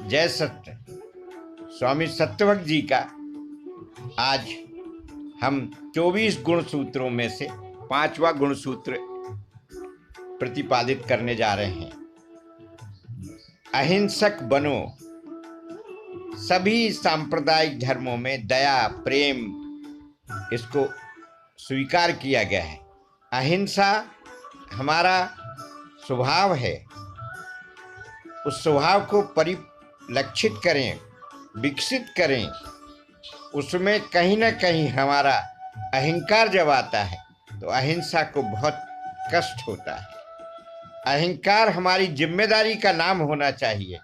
जय सत्य स्वामी सत्यवक जी का आज हम 24 गुण सूत्रों में से 5वां गुण सूत्र प्रतिपादित करने जा रहे हैं। अहिंसक बनो। सभी सांप्रदायिक धर्मों में दया प्रेम इसको स्वीकार किया गया है। अहिंसा हमारा स्वभाव है, उस स्वभाव को परिलक्षित करें, विकसित करें। उसमें कहीं ना कहीं हमारा अहंकार जब आता है तो अहिंसा को बहुत कष्ट होता है। अहंकार हमारी जिम्मेदारी का नाम होना चाहिए।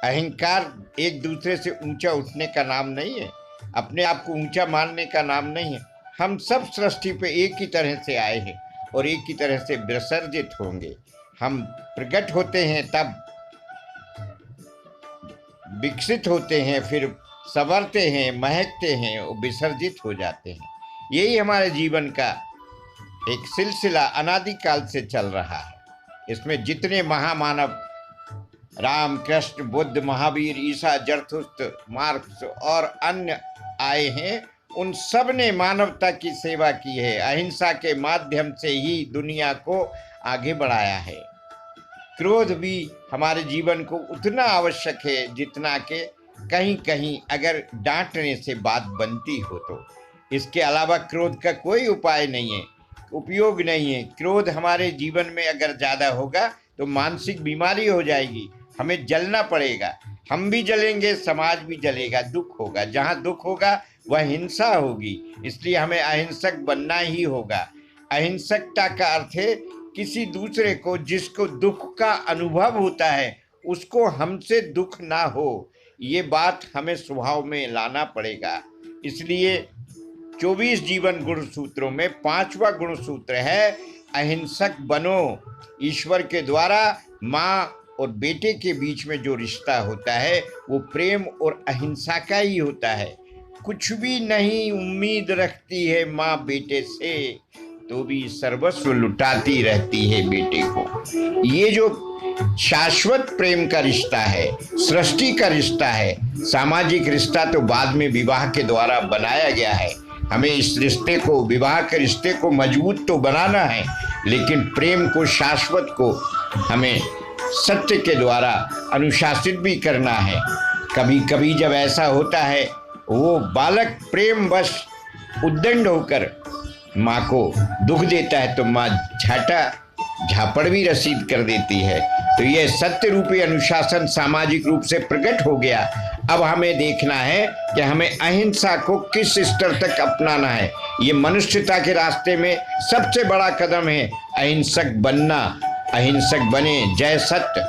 अहंकार एक दूसरे से ऊंचा उठने का नाम नहीं है, अपने आप को ऊंचा मानने का नाम नहीं है। हम सब सृष्टि पे एक ही तरह से आए हैं और एक ही तरह से विसर्जित होंगे। हम प्रकट होते हैं, तब विकसित होते हैं, फिर संवरते हैं, महकते हैं और विसर्जित हो जाते हैं। यही हमारे जीवन का एक सिलसिला अनादिकाल से चल रहा है। इसमें जितने महामानव राम, कृष्ण, बुद्ध, महावीर, ईसा, जरथुस्त्र, मार्क्स और अन्य आए हैं, उन सब ने मानवता की सेवा की है। अहिंसा के माध्यम से ही दुनिया को आगे बढ़ाया है। क्रोध भी हमारे जीवन को उतना आवश्यक है जितना कि कहीं कहीं अगर डांटने से बात बनती हो तो। इसके अलावा क्रोध का कोई उपाय नहीं है, उपयोग नहीं है। क्रोध हमारे जीवन में अगर ज़्यादा होगा तो मानसिक बीमारी हो जाएगी, हमें जलना पड़ेगा, हम भी जलेंगे, समाज भी जलेगा, दुख होगा। जहाँ दुख होगा वह हिंसा होगी। इसलिए हमें अहिंसक बनना ही होगा। अहिंसकता का अर्थ है किसी दूसरे को, जिसको दुख का अनुभव होता है, उसको हमसे दुख ना हो। ये बात हमें स्वभाव में लाना पड़ेगा। इसलिए 24 जीवन गुण सूत्रों में 5वां गुण सूत्र है अहिंसक बनो। ईश्वर के द्वारा माँ और बेटे के बीच में जो रिश्ता होता है वो प्रेम और अहिंसा का ही होता है। कुछ भी नहीं उम्मीद रखती है माँ बेटे से, तो भी सर्वस्व लुटाती रहती है बेटे को। ये जो शाश्वत प्रेम का रिश्ता है, सृष्टि का रिश्ता है। सामाजिक रिश्ता तो बाद में विवाह के द्वारा बनाया गया है। हमें इस रिश्ते को, विवाह के रिश्ते को मजबूत तो बनाना है, लेकिन प्रेम को, शाश्वत को हमें सत्य के द्वारा अनुशासित भी करना है। कभी कभी जब ऐसा होता है, वो बालक प्रेम वश उद्दंड होकर माँ को दुख देता है तो माँ झापड़ भी रसीद कर देती है। तो यह सत्य रूपी अनुशासन सामाजिक रूप से प्रकट हो गया। अब हमें देखना है कि हमें अहिंसा को किस स्तर तक अपनाना है। ये मनुष्यता के रास्ते में सबसे बड़ा कदम है अहिंसक बनना। अहिंसक बने। जय सत्य।